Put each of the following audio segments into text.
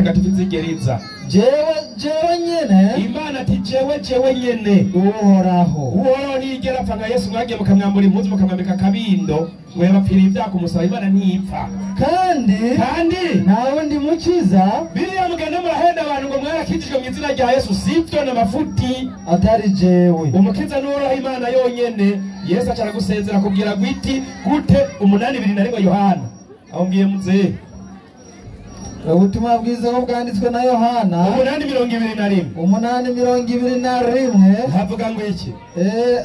tagatifu zigeriza jewe nyene Imana ati jewe nyene uhoraho nigera apfa nka Yesu mwagiye mukamwambura impuzu mukamwambika akabindo ngo yabapfiriye ibyaha kumusaba Imana ntipfa kandi nawe ndi mukiza biriya mugende murahenda abantu ngo mwarakijijwe mu izina rya Yesu sivyo n'amafuti atari jewe umukiza n'uhoraho Imana yonyene Yesu acara gusezera kubwira gwiti gute 8:21 Yohana amubwiye muzehe ubutumwa bwiza bwanditswe na Yohana 8:21 havuga ngo iki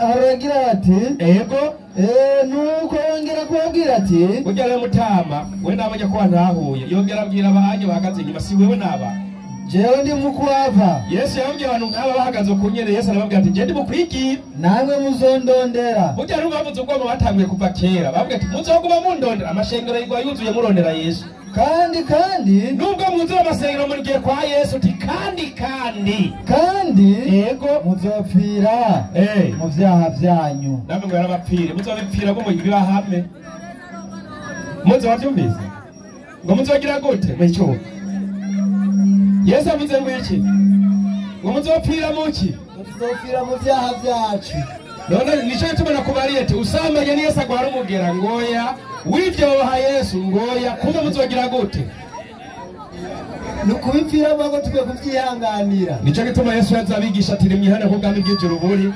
aragira ati ego nuko yongera kubabwira ati ujya rero mutama we nabajya kwa ntahuye yongera abwira abahanye bahagaze inyuma si wewe naba jewe ndi mukwava Yesu yabwiye abantu nk'aba bahagaze ku nyene Yesu arababwira ati ndi mukwigira namwe muzondondera ujya rero bavuze ubwo batanguye kuva kera babwiye ati muzokuba mundondera amashengero yigwa yuzuye murondera Yesu kandi nubwo mwuzura amasengero mugiye kwa Yesu uti kandi yego muzopfira mu vyaha vyanyu namwe ngo yarabapfire muzobipfira ngo mugibahame muzobavyumvise ngo muzogira gute mwico Yesu avuze ngo iki ngo muzopfira muki muzopfira mu vyaha vyacu none nico tubona kubariye ati usambanye ni Yesu agwara umugera ngoya wivyo baha Yesu ngoya kumbe muzogira gute nukubipfira bago tube kuvyihanganira nico gituma Yesu yazabigisha ati rimwihane ko bwami bw'ijuru buri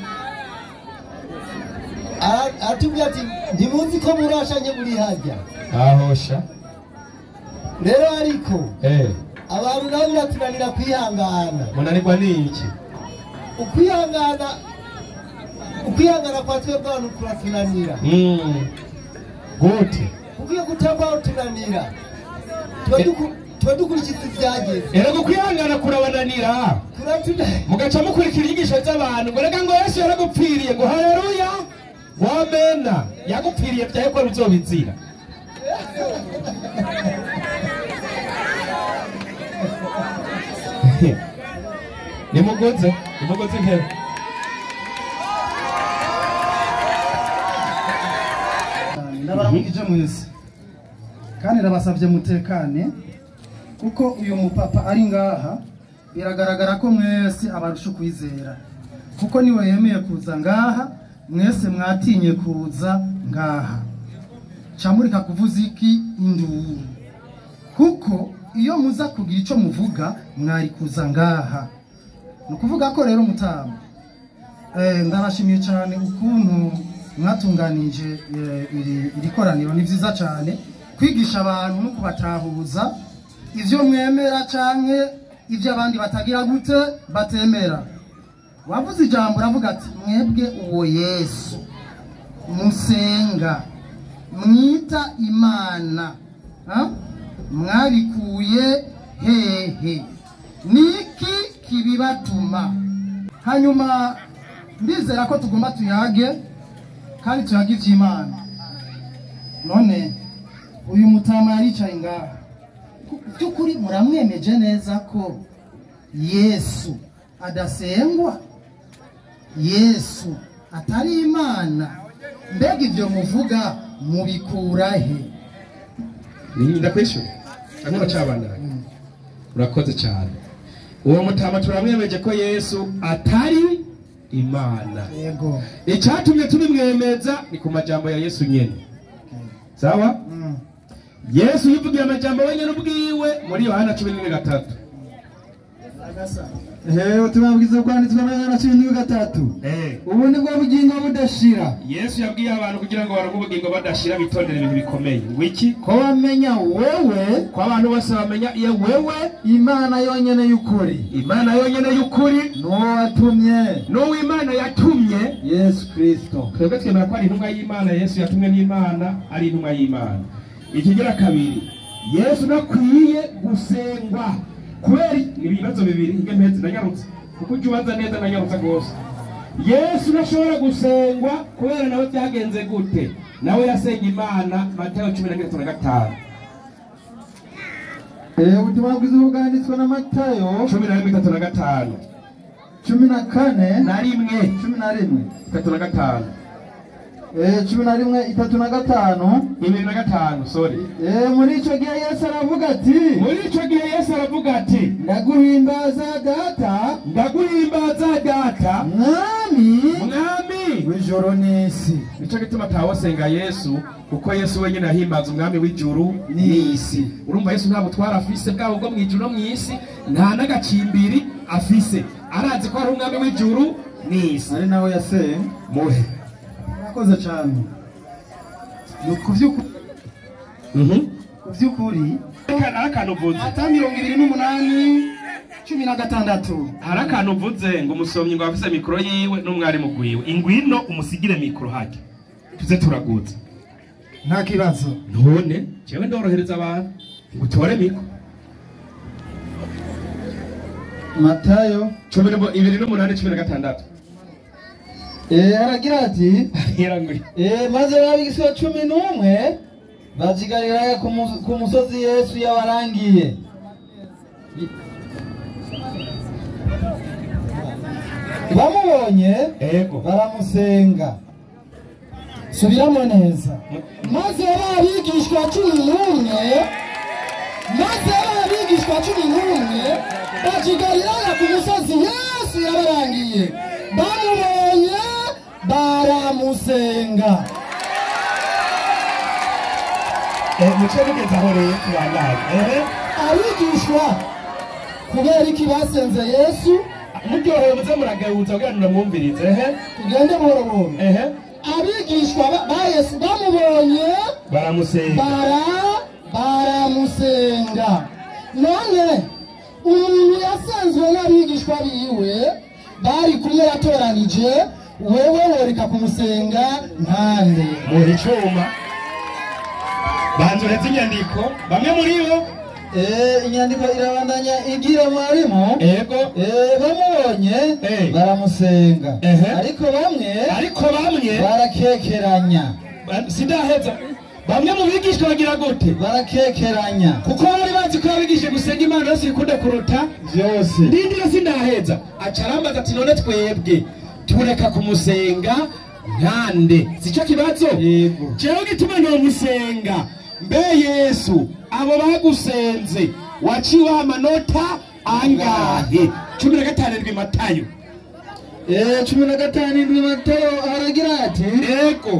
atubwira ati ntimuzi ko murashanye muri harya ahosha rero ariko abantu nabo biratunanira kwihangana munanirwa n'iki ukwihangana kwa twebwe abantu kuratunanira gute ukwiye gutabwaho tunanira tuba dukurikiza ibyageze erega kwihangana kurabananira mugaca mukurikira inyigisho z'abantu ngo reka ngo Yesu yaragupfiriye ngo haleluya wamena yagupfiriye byaye ko bizobizira nimugoze nkero ndabaramukije mwese kandi nabasabye mutekane kuko uyu mupapa ari ngaha biragaragara ko mwese abarusha kwizera kuko niwe yemeye kuza ngaha mwese mwatinye kuza ngaha camurika kuvuza iki induru kuko iyo muza kugira ico muvuga mwari kuza ngaha nukuvuga ko rero mutama ndabashimiye cyane ukuntu mwatunganije iri koraniro ni vyiza cyane kwigisha abantu no kubatahuza ivyo mwemera canke ivyo abandi batagira gute batemera wavuze ijambo uravuga ati mwebwe uwo Yesu musenga mwita Imana mwabikuye hehe niki kibibatuma hanyuma ndizera ko tugomba tuyage kandi tuyage ivy'Imana none uyu mutama yaricaye ngaha byukuri muramwemeje neza ko Yesu adasengwa Yesu atari Imana mbega ivyo muvuga mubikurahe ndakwishura angana cyabana urakoze cyane uwo mutama turamwemeje ko Yesu atari Imana yego icyatumye tubimwemeza ni ku majambo ya Yesu nyene sawa Yesu yivugiye amajambo wenyene ubwiwe muri Yohana 10:3 tubabwiza kwanditswe na Yohana 10:3 ubu ni bwo bugingo budashira Yesu yabwiye abantu kugira ngo baronke ubugingo badashira bitondera ibintu bikomeye wiki ko bamenya wewe ko abantu bose bamenya iyo wewe Imana yonyene y'ukuri n'uwo Imana yatumye Yesu Kristo twebwe twemera ko ari intumwa y'Imana Yesu yatumwe n'Imana ari intumwa y'Imana ikigira kabiri Yesu nakwiye gusengwa kubera ibibazo bibiri ingempezi nanyarutse kuko ujubanza neza nanyarutse gose Yesu nashobora gusengwa kubera nawe byagenze gute nawe yasenga Imana Matayo 10:5 ubutumwa bwiza bwanditswe na Matayo 10:5 14 na rimwe 11 3:5 11 3 2:5 sorry. Muri ico gihe Yesu aravuga ati ndaguhimbaza data mwami w'ijoro n'isi. Nico gituma tawosenga Yesu kuko Yesu wenyine ahimbaza umwami w'ijuru n'isi. Urumva Yesu nta butwara afise bwabo bwo mwijuru no mwisi, nta n'agacimbiri afise, arazi ko ari umwami w'ijuru n'isi. Ari nawe yaseye muhe murakoze cyane. Kuvyukuri akantu uvuze ata 28 16 hari akantu uvuze ngo umusomyi ngo afise mikoro yiwe n'umwarimu gwiwe ingwino umusigire mikoro hake tuze turaguza nta kibazo. none jewe ndorohereza abantu utore mikoro. Matayo 2:8-16 aragira ati yaranguri maze abigishwa 11 bazigarira ku musozi Yesu yabarangiye. Bamubonye baramusenga. Subiramo neza. Maze abigishwa 11 bazigarira ku musozi Yesu yabarangiye. Bamubonye baramusenga. muce mugeze aho rero tubangaye abigishwa kubera iki basenze Yesu muryoheye muze muragahutsa kugira ngo mwumvirize tugende buhoro buhoro. Abigishwa ba Yesu bamubonye baramusenga. None umuntu yasanzwe n'abigishwa biwe bari kumwe yatoranije, wewe woreka kumusenga ntande muri cuma banzuretse inyandiko bamwe muri bo inyandiko irabandanya igira mwarimu bamubonye baramusenga ariko bamwe barakekeranya. Sindaheza bamwe mu bigishwa bagira gute barakekeranya kuko bari bazi ko abigishije gusenga Imana yose ikunda kuruta byose. ndindira sindaheza acarambaza ati none twebwe tureka kumusenga ntande sico kibazo. jewe gituma ntomusenga mbe Yesu abo bagusenze waciwe amanota angahe? 15 Matayo 15 Matayo aragira ati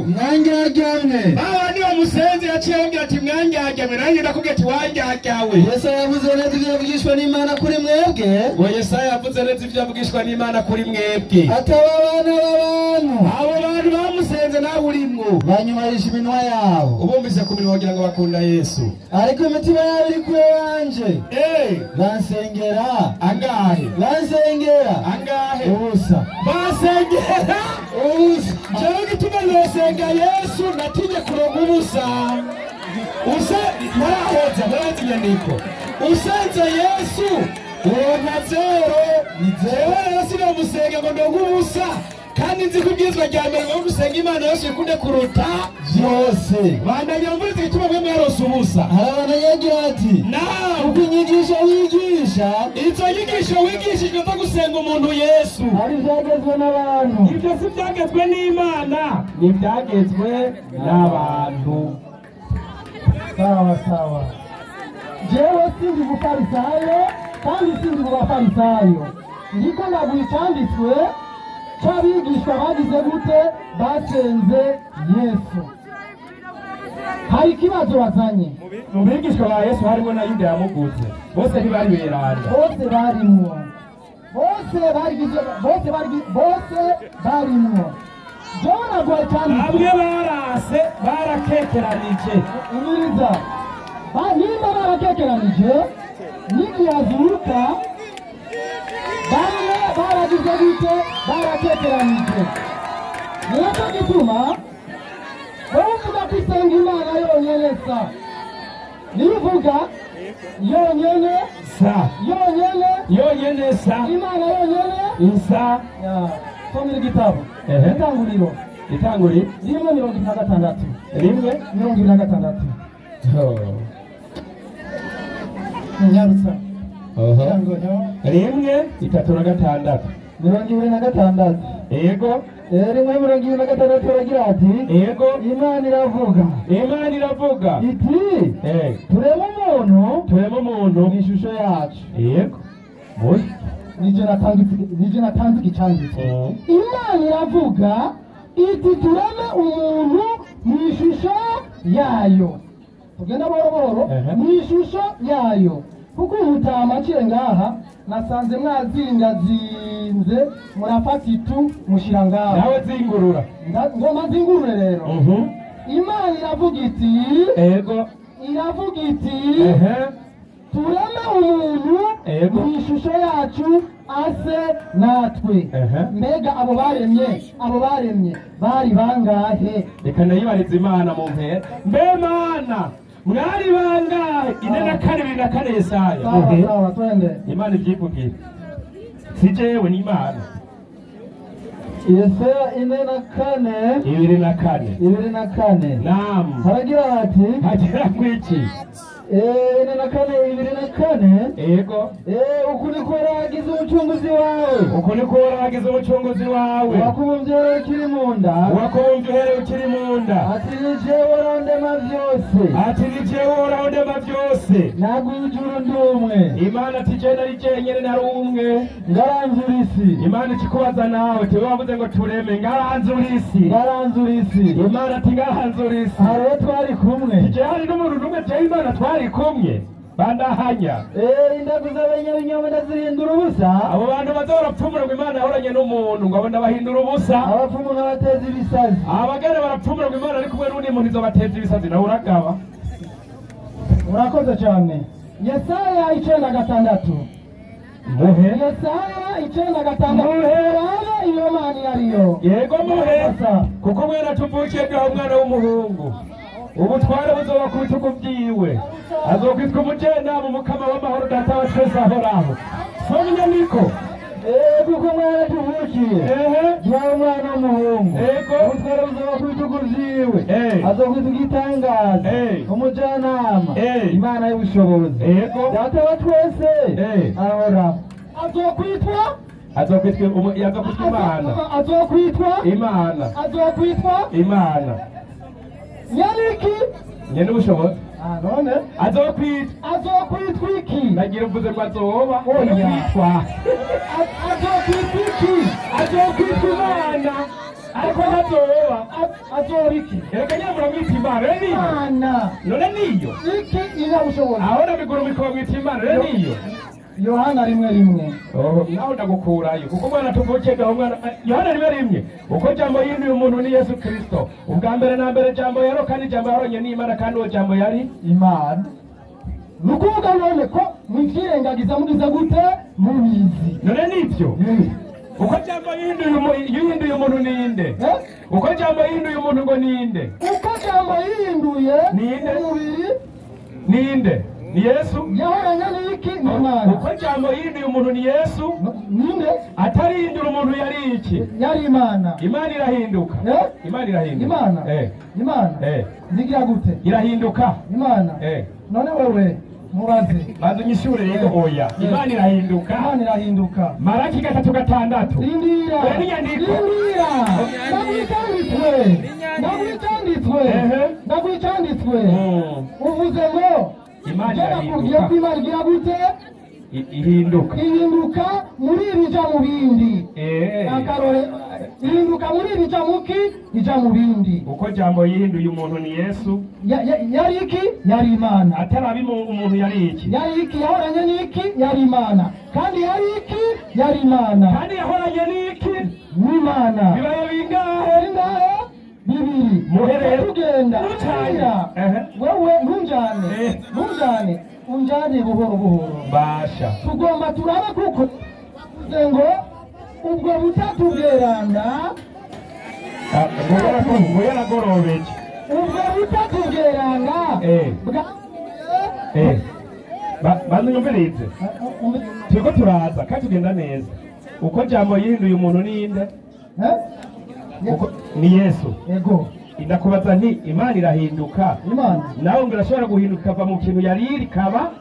mwanjyaryamwe. Baba niwe musenze yaciye avuga ati mwanjyaryamwe, nanjye ndakubwira ati wanjyaryawe. Yesaya yavuze neza ibyo yavugishwa n'Imana kuri mwebwe. ngo Yesaya yavuze neza ibyo yavugishwa n'Imana kuri mwebwe. Ataba abana b'abantu abo bantu bamusenze nawe urimwo banyumarisha iminwa yabo. ubumvise ku minwa wagira ngo bakunda Yesu, ariko imitima yabo iri kure yanje. bansengera angahe? ubusa. basengera ubusa. jewe gituma nosenga Yesu natinye kuronka ubusa. murazi inyandiko usenze Yesu uronka zero. jewe rero sinomusenga ngo ndonke ubusa, kandi nzi kubwizwa rya mbere ngo gusenga Imana yose ikunde kuruta byose. bandanya mvurize igituma mwe mwarose ubusa. harabana yagira ati uko inyigisho wigisha izo nyigisho wigishijwe zo gusenga umuntu Yesu ari ibyagezwe n'abantu. ibyo si byagezwe n'Imana, ni ibyagezwe n'abantu. sawa. Jewe sindi umufarisayo kandi sindi mu bafarisayo, ndiko ndaguha icyanditswe cy'abigishwa bagize gute basenze Yesu. hari ikibazo bazanye. mu bigishwa ba Yesu harimo na Yuda yamuguze, bose ntibari beranda, bose barimwo. Jona gwa cyanditswe bamwe barase barakekeranije. umiriza nimba barakekeranije n'igihazuruka bamwe baragize gute barakekeranije. Nicyo gituma wowe uvuga ko isenga Imana yonyene sa, niyo uvuga yonyene sa Imana yonyene isa. Somera igitabo Itanguriro 1:26 1:26 Nyarutsa 1:36 yego rimwe mirongo ibiri na gatandatu baragira ati yego imana iravuga iti tureme umuntu mu ishusho yacu. yego nije natanze icyanditse. Imana iravuga iti tureme umuntu mu ishusho yayo. Tugenda buhoro mu ishusho yayo. Kuko umutamacire ngaha nasanze mwazingazinze murafata itu mushira ngaha. nawe zingurura. Ngoma zingurure rero. Imana iravuga iti tureme umuntu mu ishusho yacu ase natwe. Mbega abo baremye bari bangahe? reka nayibariza Imana mu mpera. mbe Mana mwari bangahe? 4:4 Yesaya. Sawa twende. Imana ibyikubwira si jewe ni Imana. Yesaya 4:2. Naam. Haragira ati hagera kwiki 4:2. yego uku niko waragize umucunguzi wawe. Wakubumbye ukiri mu nda. Ati ni jewe urondema byose. Ntabwo ijuru ndi umwe. Imana ati je nari jenyene nari umwe. Ngaranzura isi. Imana ikikubaza nawe tewe wavuze ngo tureme ngaranzura isi. Imana ati ngaranzura isi. Hariho twari kumwe. je hari n'umuntu n'umwe je Imana twari kumwe bandahanya. Indagu z'abanyabinyoma ndazihindura ubusa. abo bantu bazorapfumura ngo Imana yahoranye n'umuntu ngo abona bahindura ubusa. Abapfumu n'abateza ibisazi. abagare barapfumura ngo Imana ari kumwe n'undi muntu izobateza ibisazi nawe uragaba. Urakoze cyane. Yesaya 9:6. muhe Yesaya 9:6. Iyo Mana yariyo. yego muhe kuko mwera tuvukiye gaho umwana w'umuhungu. ubutware buzoba ku bitugu byiwe. azokwitwa umujenama umukama w'amahoro data wa twese ahoraho. somya niko kuko mwera tuvukiye gaho umwana w'umuhungu. ubutware buzoba ku bitugu byiwe. azokwitwa igitangaza umujenama Imana y'ubushobozi data wa twese ahoraho. azokwitwa Imana. Yariki nyene ubushobozi. none azokwitwa iki? nagira mvuze ko azoba azokwitwa Imana ariko ntazoba azoba iki? reka nyamura mwita Imana none niyo iki irabushobozi. aho nabigura mikoro mwita Imana rero niyo. Yohana 1:1. nawe ndagukurayo kuko mwana tuvukiye gaho umwana. Yohana 1:1 uko jambo yinduye umuntu ni Yesu Kristo. ubwa mbere na mbere jambo yaro kandi jambo yaronye ni Imana kandi uwo jambo yari Imana. Nukuvuga none ko mwivyirengagiza mugize gute mubizi. none nivyo uko jambo yinduye umuntu ninde? uko jambo yinduye umuntu ngo ninde? Uko jambo yinduye ninde? umubiri ninde? ni Yesu. yahoranye n'iki? Ni Imana. uko jambo yinduye umuntu ni Yesu. ninde? atarihindura umuntu yari iki? yari Imana. Imana irahinduka. Imana irahinduka. Imana zigira gute? irahinduka Imana. none wewe mubaze banza unyishure rero oya. Imana irahinduka. Maraki 3:6. Rindira. Ndakwitanditswe. uvuze ngo Imana irahinduka. Imana igira gute? ihinduka muri ibija mu bindi. akarore ihinduka muri ibija muki ija mu bindi. uko jambo yihinduye umuntu ni Yesu. yari iki? yari Imana. atarabi umuntu yari iki? yari iki? yahoranye n'iki? yari Imana. kandi yari iki? yari Imana. kandi yahoranye n'iki? n'Imana. bibaye bingahe? bibiri. muherere tugenda wewe ntunjane unjane buhoro basha. tugomba turabe kuko ngo ubwo butatubweranda ngo yaragorobeje. ubwo butatubweranda bantu nyumvirize turiko turaza kandi tugenda neza. uko jambo yihinduye umuntu ninde? ni Yesu. Ego. Ndakubaza nti Imana irahinduka. Imana. Nawe ngo urashobora guhinduka kava mu kintu yari kaba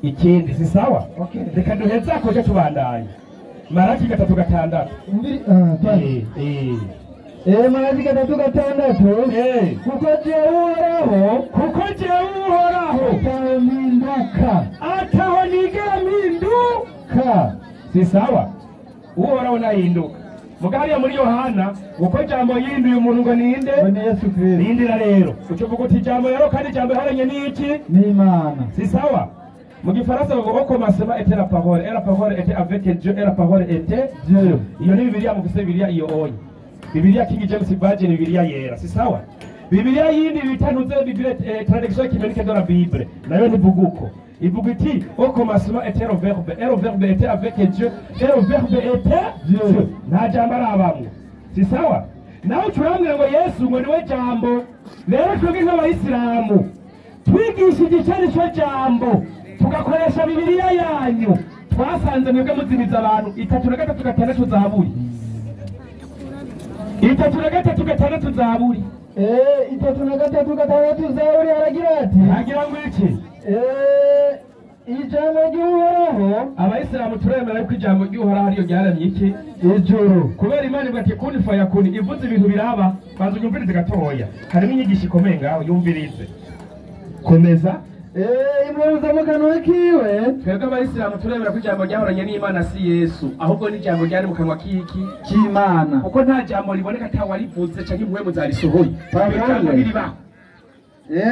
ikindi si sawa? Okay. Reka duheza koje tubandanye. Maraki 3:6. Maraki 3:6. Kuko jewe uhoraho ataho nigera mpinduka. Si sawa? Uhoraho nahinduka. Mugariya muri Yohana uko jambo yinduye umuntu ngo ninde? Ni Yesu Kristo. Nindira rero. Ucuvuga uti jambo rero kandi jambo haranye n'iki? Ni Imana. Si sawa? Mu Gifaransa bavuga ko commencement était la parole, et la parole était avec Dieu, et la parole était Dieu. Iyo ni Bibiliya mu kise Bibiliya iyo onye. Bibiliya King James Version Bibiliya yera. Si sawa? Bibiliya yindi bitanuze Bibiliya traduction kimenike de la Bible. Nayo nivuga uko. Ivuga iti au commencement était le verbe, et le verbe était avec Dieu, et le verbe était Dieu. Nta jambo arabamwe. Si sawa? Nawe ucuramwe ngo Yesu ngo niwe jambo. Rero twebwe nk'abayisilamu twigishije icyo cyo jambo tugakoresha Bibiliya yanyu twasanze mwebwe muzimiza abantu 3:6 Zaburi. 3:6 Zaburi. 3:6 Zaburi aragira ati agira ngo iki? Ijambo ry'Uhoraho Abayisilamu turemera ko ijambo ry'Uhoraho ariyo ryaramye iki? Ijuru. Kubera Imana ivuga ati kuni fa yakuni ivuze ibintu biraba banza unyumvirize gatoya. Harimo inyigisho ikomeye ngaho yumvirize. Komeza. Impuruza mu kanwa kiwe. Twebwe Abayisilamu turemera ko ijambo ryahoranye n'Imana si Yesu, ahubwo n'ijambo ryari mu kanwa k'iki? Cy'Imana. Kuko nta jambo riboneka atawarivuze canke impuhwe muzarisohoye. Ijambo ririba.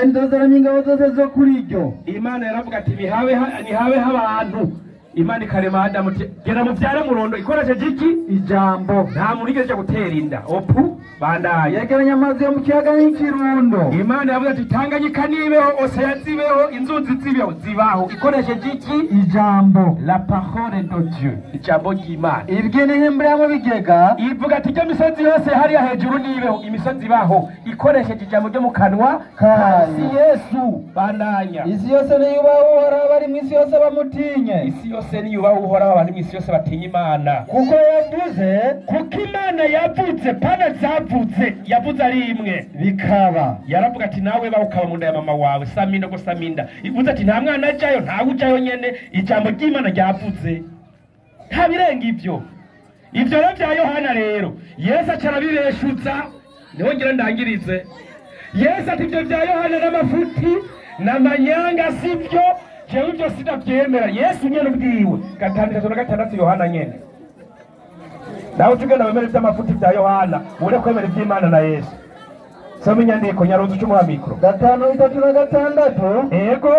Ndazaranya ingabo zose zo kuri ryo. Imana yaravuga ati nihabe abantu. Imana ikarema Adamu gera muvyara murondo ikoresheje iki? Ijambo. Nta muntu yigeze gutera inda. Opu bandaye. Yegeranya amazi yo mu kiyaga n'ikirundo. Imana yavuze ati Tanganyika nibeho, Oseya zibeho, inzuzi zibeho, zibaho ikoresheje iki? Ijambo. La parole de Dieu. Ijambo ry'Imana. Ibwene mbere mu bigega. Ivuga ati imisozi yose hariya hejuru nibeho, imisozi ibaho ikoresheje ijambo ryo mu kanwa kayo. Yesu bandanya. Isi yose niyubaho Uhoraho bari mu isi yose bamutinye. Isi yose niyubaho Uhoraho abantu mu isi yose batinya Imana. Kuko yavuze, kuko Imana yavuze pana zavuze, yavuze ari imwe bikaba. Yaravuga ati nawe ba ukaba mu nda ya mama wawe Saminda go Saminda. Ivuze ati nta mwana ajayo ntawe ujayo nyene, ijambo ry'Imana ryavuze. Nta birenga ivyo. Ivyo rero bya Yohana rero Yesu acara bibeshuza niho ngira ndangirize. Yesu ati ivyo bya Yohana n'amafuti n'amanyanga sivyo jewe ivyo sinavyemera. Yesu nyene ubwiwe 5:6 Yohana nyene. Nawe tugenda wemera ivy'amafuti bya Yohana ure kwemera ivy'Imana na Yesu. Soma inyandiko nyaruzi ucumuha mikro 5:6. Ego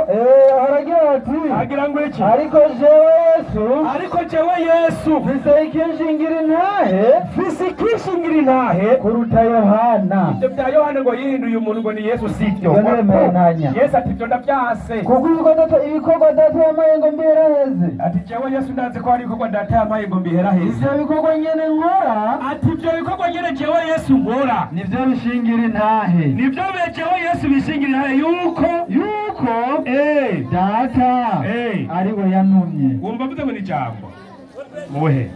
haragira ati agira ngo iki? Ariko jewe Yesu mfise ikishingira intahe kuruta Yohana. Ivyo bya Yohana ngo yihinduye umuntu ngo ni Yesu sivyo. Yesu ati ivyo ndavyase. Kuko ibikorwa data yamaye ngo mbiheraheze. Ati jewe Yesu ndazi ko hari ibikorwa data yamaye ngo mbiheraheze. Ivyo bikorwa nyene nkora. Ati ivyo bikorwa nyene jewe Yesu nkora nivyo bishingira intahe. Nivyo jewe Yesu bishingira intahe yuko data ari we yanumye. Wumva mvuze ngo ni jambo muhe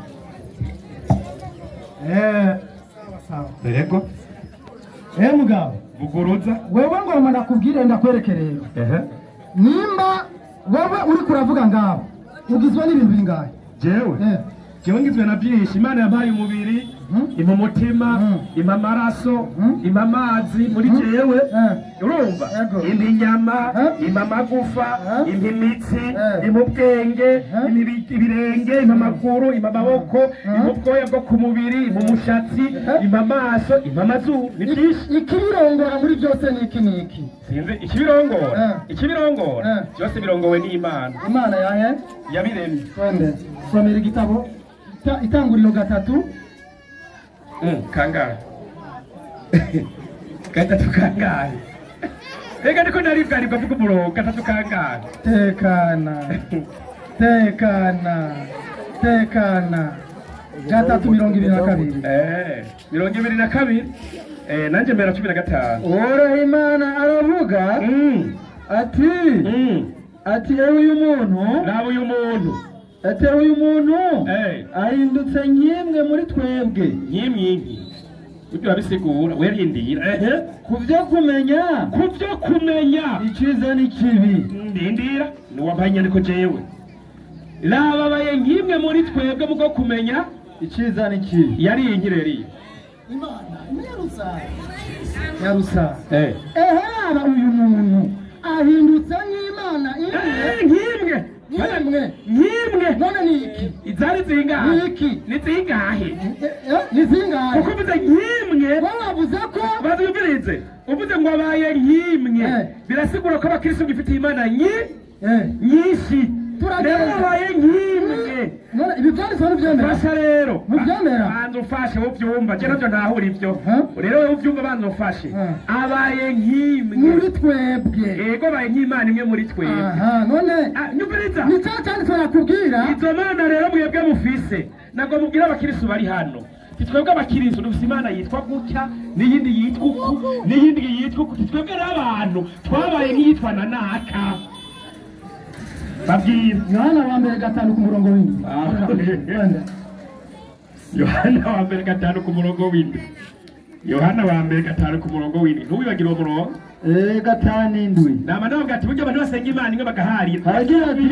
sawa. Yego. Mugabo buguruza wewe ngoma nakubwire ndakwereke rero. Nimba wewe uri kuravuga ngabo ugizwe n'ibintu bingahe? Jewe ngizwe na byinshi. Imana yabaye umubiri, ima mutima, ima maraso, ima amazi muri jewe. Urumva? Ima inyama, ima magufa, ima imitsi, ima ubwenge, ibirenge, ima amaguru, ima amaboko, ima ubwoya bwo ku mubiri, ima umushatsi, ima amaso, ima amazuru. Ni byinshi. Ikibirongora muri byose ni iki? Sinzi ikibirongora byose birongowe n'Imana. Imana yahe yabiremye. Twende somera igitabo Itanguriro 3. Kangahe? 3 kangahe? Ega ndiko naribwa vuga umurongo 3 kangahe? Tekana 3:22. 22. Nanje mbera 15. Ora Imana aravuga ati uyu muntu ati uyu muntu ahindutse nk'imwe muri twebwe. Nk'imwe ujye wabisigura werindira. Kuvyo kumenya iciza n'ikibi. Ndindira niwampaye inyandiko jewe lababaye nk'imwe muri twebwe mu bwo kumenya iciza n'ikibi yariye nkireriye imana nyarusa eh ehera uyu muntu ahindutse nk'imana nk'imwe none ni iki izari zingahe ni iki ni zingahe ni zingahe kuko uvuze nk'imwe bavuze ko bazumvirize uvuze ngo abaye nk'imwe birasigura ko abakristo gifitiye imana nyinshi rero abaye nk'imwe none ibi byanditswe n'ubyemera fasha rero mubyemera banza ufashe wo byumva je navyo ntahura ivyo rero wowe uvyumva banza ufashe abaye nk'imwe muri twebwe yego abaye nk'imana imwe muri twebwe none nyumviriza ni cya cyanditswe nakubwira izo mana rero mwebwe mufise nabwo mubwira abakristo bari hano twebwe abakristo dufise imana yitwa gutya n'iyindi yitwa uku n'iyindi yitwa uku twebwe n'abantu twabaye nk'iyitwa na naka babwira Yohana wa mbere 5 ku murongo w'indwi Yohana wa mbere 5 ku murongo w'indwi Yohana wa mbere 5 ku murongo w'indwi ntuwibagire uwo murongo 5:7 nama navuga ati burya abantu basenga imana imwe bagaharira hagira ati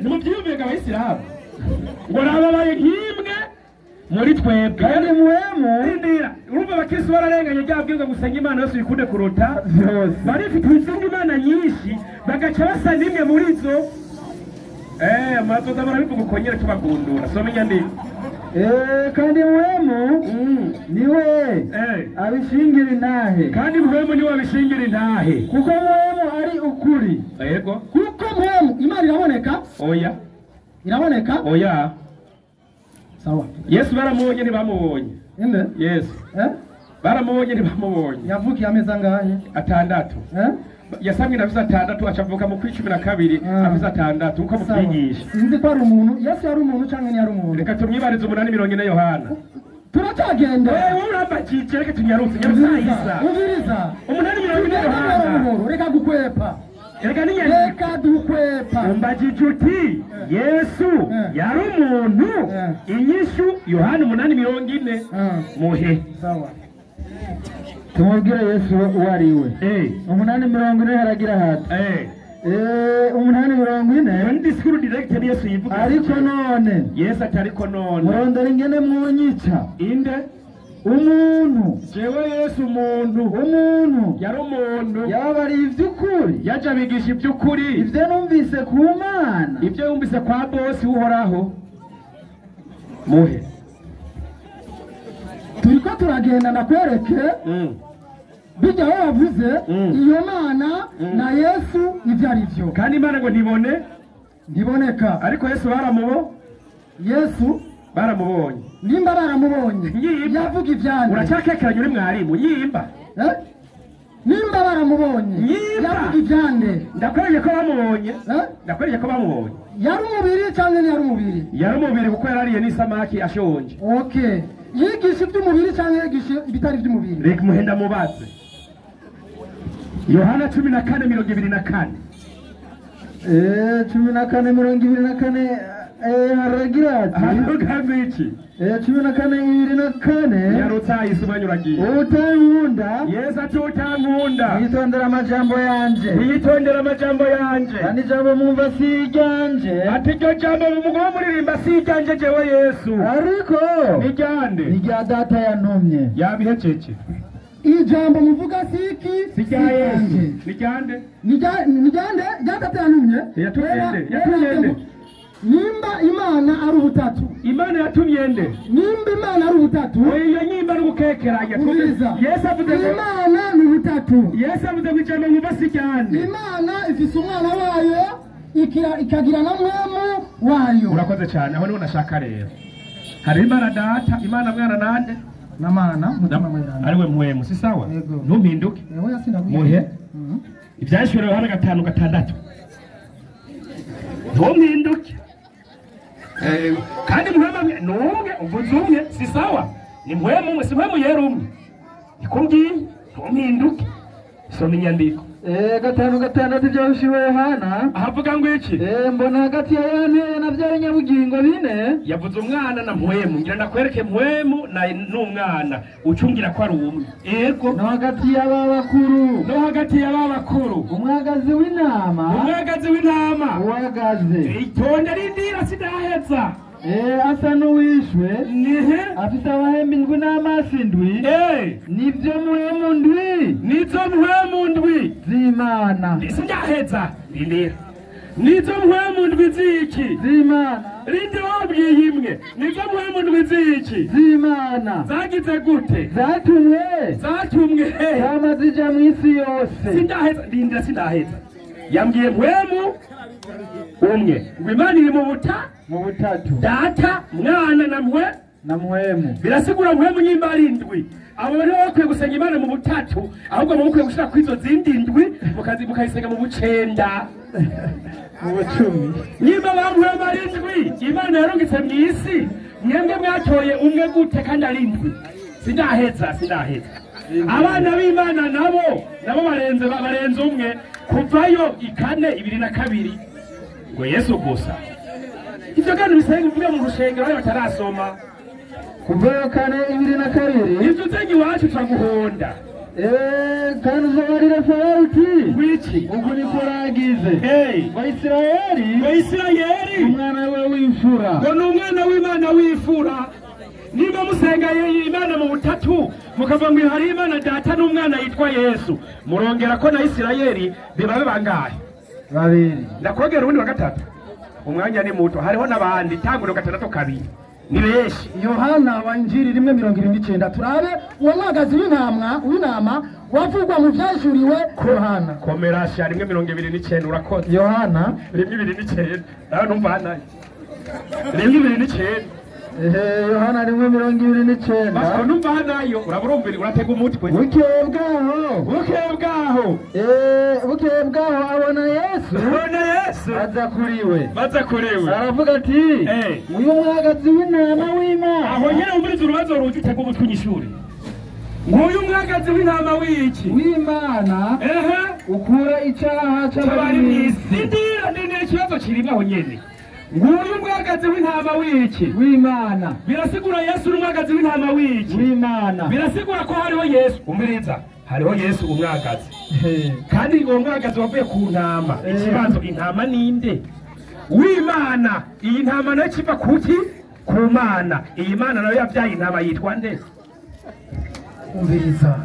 ntimubyiyumvire abayisilamu ngo nababaye nk'imwe muri twebwe kandi muhemu ndira urumva abakristo bararenganye ryabwirwa gusenga imana yose bikunde kuruta byose barifite gusenga imana nyinshi bagaca basa n'imwe muri zo amazoza barabivuga uko nyine tubagundura soma inyandiko kandi muhemu niwe abishingira intahe kandi muhemu niwe abishingira intahe kuko muhemu ari ukuri yego kuko muhemu imana iraboneka oya iraboneka oya sawa yesu baramubonye ntibamubonye inde yesu baramubonye ntibamubonye yavukiye ameza angahe 6 yasamwe na 6 acavuka mu 12 afisa 6 uko mubyigisha sinzi ko ari umuntu yesu yari umuntu cyangwa ni yari umuntu reka tumwibarize 840 Yohana turacyagenda wowe urambakije reka tunyarutse nyarusayisa umviriza 840 Yohana reka gukwepa reka dukwepa umbajije uti yesu yari umuntu inyishu Yohana 840 muhe sawa tumubwire yesu uwo ari we 840 haragira hati 840 ndi sikuru director yesu yivuga ariko none yesu atariko none murondera ingene mwunyica inde umuntu jewe yesu umuntu yari umuntu yababariye ivy'ukuri yaje abigisha ivy'ukuri ivyo numvise ku mana ivyo yumvise kwa bosi uhoraho muhe turiko turagenda nakwereke bijya aho wavuze iyo mana na yesu ivyo ari vyo kandi imana ngo ntiboneka ariko yesu baramubonye nimba baramubonye yavuga ivyande uracyakekeranya uri mwarimu nyimba nimba baramubonye yavuga ivyande ndakwereye ko bamubonye yari umubiri cyangwa ni yari umubiri yari umubiri kuko yarariye n'isamaki ashonje okay yigisha iby'umubiri cyangwa yigisha ibitari iby'umubiri reka muhenda mubaze Yohana 14:24 14:24 haragira ati harugambe iki 14:24 yarutayise umanyuragiye utankunda yesu ati utankunda yitondera amajambo yanje kandi ijambo mumva si iryanje ati iryo jambo mumugomba muririmba si iryanje jewe yesu ariko nijyande nirya data yantumye yabihecece ijambo muvuga siki sijya yesu nijyande rya data yantumye yatuyende nimba imana ari ubutatu imana yatumye nde nimba imana ari ubutatu iyo nyimba ari gukekeranya yesu avuze ngo imana ni ubutatu yesu avuze ngo ijambo muva si ryande imana ifise umwana wayo ikagira na mwemu wayo urakoze cyane aho niho nashaka rero hari imana data imana mwana nande na mana mutima mweranda ari we muhemu si sawa ntumpinduke muhe ibyashuriwe Yohana 5:6 ntumpinduke kandi muhemu numwe uvuze umwe si sawa ni muhemu umwe si muhemu yera umwe nikumbwiye ntumpinduke soma inyandiko gatanu gatandatu byahushiwe Yohana ahavuga ngo iki mbona hagati ya yane na bya nyabugingo bine yavuze umwana na mpwemu ngira ndakwereke mpwemu na n'umwana ucungira ko ari umwe yego no hagati y'aba bakuru umwagazi w'intama uhagaze itonde rindira sidaheza asa n'uwishwe afite amahembe indwi n'amaso indwi nibyo mpwemu ndwi z'Imana sindaheza rindira nizo mpwemu ndwi z'iki z'Imana rindi wabwiye imwe nizo mpwemu ndwi z'iki z'Imana zagize gute zatumwe zama zija mu isi yose sindaheza yambwiye mpwemu umwe ngo Imana iri mu butatu data mwana na mpwemu birasigura mpwemu nyimba ari indwi abo bari bakwiye gusenga Imana mu butatu ahubwo mukwiye gushira kuri izo zindi ndwi mukayisenga mu bucenda mu bucumi nyimba bampwemu ari indwi Imana yarungitse mu isi mwebwe mwatoye umwe gute kandi ari indwi sindaheza abana b'Imana nabo barenze umwe kuvayo 4:2 ngo Yesu gusa ivyo kandi bisenga uvuga mu rushengero bari batarasoma kuvayo 4:2 ivyo uzengi wacu turaguhonda kandi uzobarira Farauti wiki ubwo niko ragize Isirayeli umwana we w'imfura ngo ni umwana w'Imana w'imfura niba musenga Imana mu butatu mukava ngo hari Imana data n'umwana yitwa Yesu murongera ko na Isirayeli bibabe bangahe babiri ndakogera ubundi wa gatatu umwanya ni muto hariho nabandi tanguro 6 ni benshi Yohana wa Injili 1:29 turabe uwo mwagazi w'intama wavugwa mu byashuriwe Yohana komerasha 1:29 urakoze Yohana 1:29 nawe numva hana 1:29 Yohana 1:29 bako numva hanayo uraburumbira uratega umutwe bukeye bwaho abona Yesu baza kuriwe aravuga ati uyu mwagazi w'intama w'Imana aho nyene umuriza urubazo ruje utega umutwe unyishure nguyu mwagazi w'intama w'Imana ukura icaha c'abari mw'isi ndira ikibazo kirimo aho nyene nguyu mwagazi w'intama w'Imana birasigura Yesu n'umwagazi w'intama w'Imana birasigura ko hariho Yesu umiriza hariho Yesu umwagazi kandi uwo mwagazi wavuye ku ntama ikibazo intama ninde w'Imana iyi ntama nayo kiva kuki ku Mana iyi Mana nayo yavyaye intama yitwa nde umviriza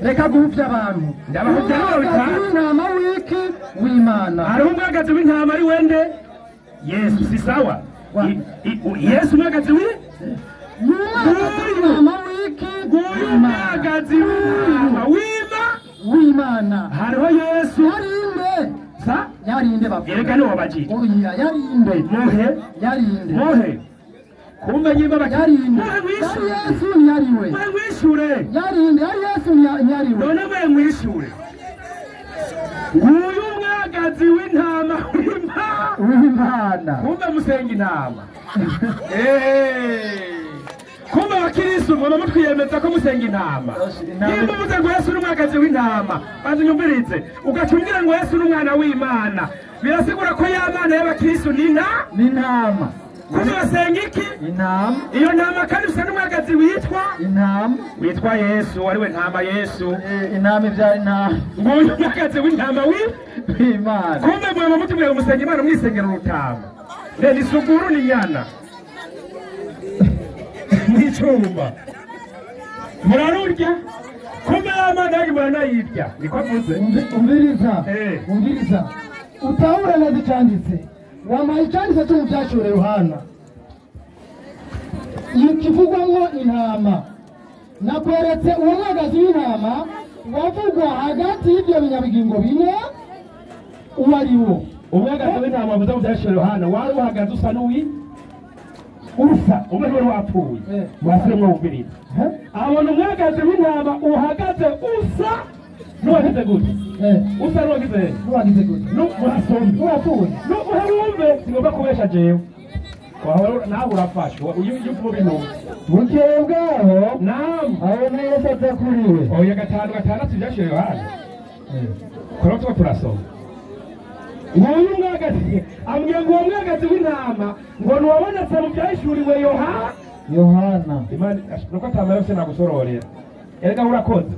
reka guhuvya abantu intama w'Imana hariho umwagazi w'intama ari wende Yesu si sawa Yesu mwagazi mwagazi w'Imana hariho Yesu yarinde yereka niwo baji muhe kumbe nyimba yarinde Yesu ntiyariwe yarinde Yesu ntiyariwe none mwishure nguyu mwagazi w'intama w'Imana kumbe musenga intama kumbe abakirisu mubona mutwiyemeza ko musenga intama nimba uvuze ngo Yesu n'umwagazi w'intama banza unyumvirize ugacumbwira ngo Yesu n'umwana w'Imana birasigura ko ya Mana y'abakirisu ni intama kumbe basenga iki intama iyo ntama kandi usa n'umwagazi witwa Yesu wariwe ntama Yesu intama ibyara intama nguyu mwagazi w'intama w'Imana kumbe mwaba mutubwira ngo musenga Imana mwisengera urutama nde ni suguru ni nyana n'icumba murarurya kumbe ya Mana yari muranayirya niko avuze umviriza utahura neza icyanditse wambaye icyanditse cyo mu byashure Yohana kivugwamo intama nakweretse uwo mwagazi w'intama wavugwa hagati y'ibyo binyabigingo bine uwo ari wo umwagazi w'intama wavuze mu byashure Yohana wari uhagaze usa usa umwe wari wapfuye wasiremwe wumviriza abona umwagazi w'intama uhagaze usa n'uwagize gute usa n'uwagize gute n'urasombe n'uharumve sigomba kubesha jewe nawe urafashwa uyu bintu bukeye bwaho naam abona Yesu aza kuriwe oya 5:6 byashure Yohana kora tuba turasoma nguyu umwagazi ambwira ngo uwo mwagazi w'intama ngo ntiwabonetse mu byahishuriwe Yohana imana nuko atamara se nagusororera erega urakoze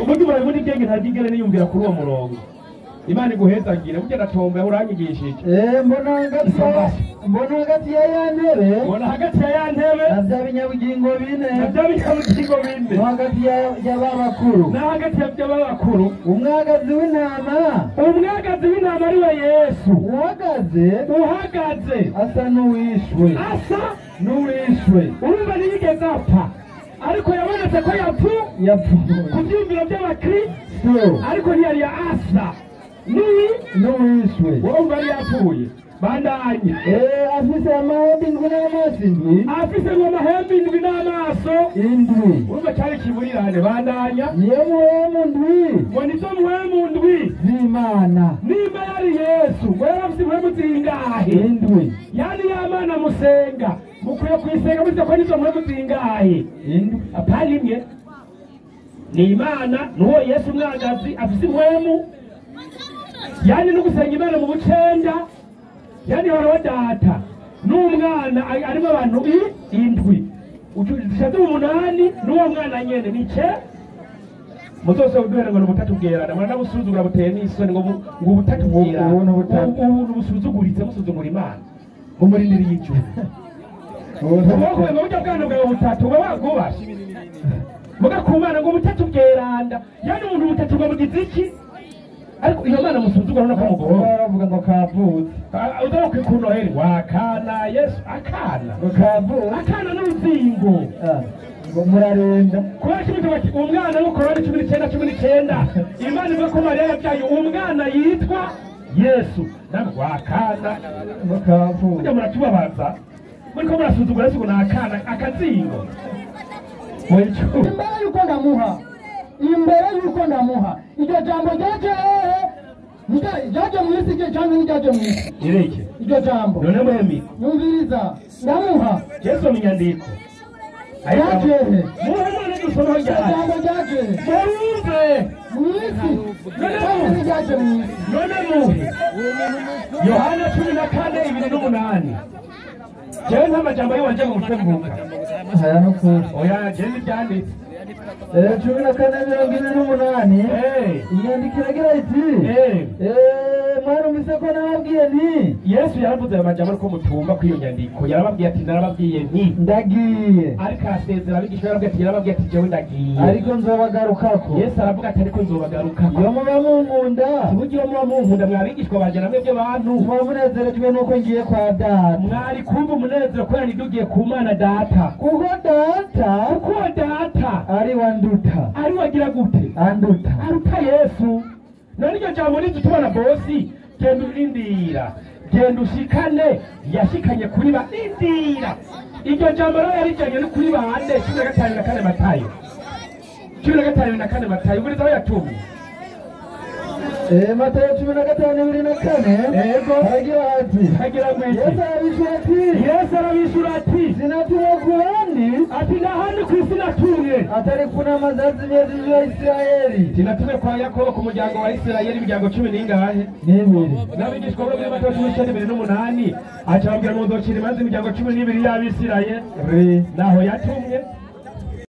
ubundi burabundi bwenge ntabyigere niyumvira kuri uwo murongo imana iguhezagire burya natombe uranyigishije mbona hagati ya ya ntebe na bya binyabugingo bine no hagati ya ba bakuru y'ababakuru umwagazi w'intama ari we Yesu uhagaze asa n'uwishwe urumva ntiyigeze apfa ariko yabonetse ko yapfuye ku byumviro by'abakristo ariko ntiyari ya asa n'uwishwe urumva yari yapfuye bandanye afise amahembe indwi n'amaso indwi n'amaso indwi urumva cyari kiburirane bandanya niyo muhemu ndwi ngo nizo muhemu ndwi z'Imana nimba yari Yesu ngo yari afise muhemu zingahe indwi yani y'Imana musenga mukwiye kuyisenga muzi ko nizo muhemu zingahe indwi apana imwe ni Imana nuwo Yesu umwagazi afise muhemu yani no gusenga Imana mu bucenda yani hora data n'umwana arimo abantu indwi ushatu umunani n'uwo mwana nyene nice muzose uduhere ngo ubutatu bwerana mwana busuzugura buteye n'isoni ngo ubutatu bwerana ubu busuzuguritse musuzugura Imana ngo murindire y'ijuru ubwo ngo burya bwana bwawe butatu uba wagubashe mugakumana ngo ubutatu bweranda yani umuntu butatu ngo mugize iki ariko iyo Mana musuzugura no kumugora baravuga ngo kavutse udara ku Noheli wakana Yesu akana akana n'uruzingo ngo murarenda kubera kimwe bati umwana wo korona 19 Imana ivuga ko Mariya yabyaye umwana yitwa Yesu ntabwo wakana ngo kavutse ujya muratubabaza muri ko murasuzugura Yesu na akana akazingo imbere yuko ndamuha iryo jambo ryaje mu isi cyangwa niryaje mu isi ireke iryo jambo none mwemi nyumviriza ndamuha Yesu mu nyandiko ryaje muhumane gusoma jambo ryaje mu isi cyangwa niryaje mu isi none muhe Yohana 14:8 jewe ntamajambo yiwanje mu mutwe mvuga aya no kuri oya jewe ibyanditse 14:48 inyandiko iragira iti mwarumvise ko nababwiye nti Yesu yaravuze aya majambo ariko mutumva kwiyo nyandiko yarababwiye ati narababwiye nti ndagiye ariko asezera abigishwa yarababwiye ati jewe ndagiye ariko nzobagarukako Yesu aravuga ati ariko nzobagarukako iyo muba munkunda uburyo muba munkunda mwabigishwa banje namwe by'abantu muba munezerejwe nuko ngiye kwa data mwari kumva umunezero ko yandugiye ku Mana data kuko data ari wanduta ari wagira gute anduta aruta Yesu none iryo jambo rizi tubona bosi genda urindira genda ushikane yashikanye kuri barindira iryo jambo rero yarijanye no kuri bande 15:4 Matayo 15:4 buri zaho yatumye Matayo 15:4 yego hagira mwiki Yesu arabishura ati sinatuwe kuhandi ati nahandi ku isi natumye atari kuna mazazi y'ejo ya Isirayeli sinatume kwa Yakobo ku muryango wa Isirayeli imiryango 10 n'ingahe n'ibiri n'abigishwa bo muri Matayo 17:8 aca babwira ngo nzocira imanza imiryango 12 y'Abisirayeli naho yatumye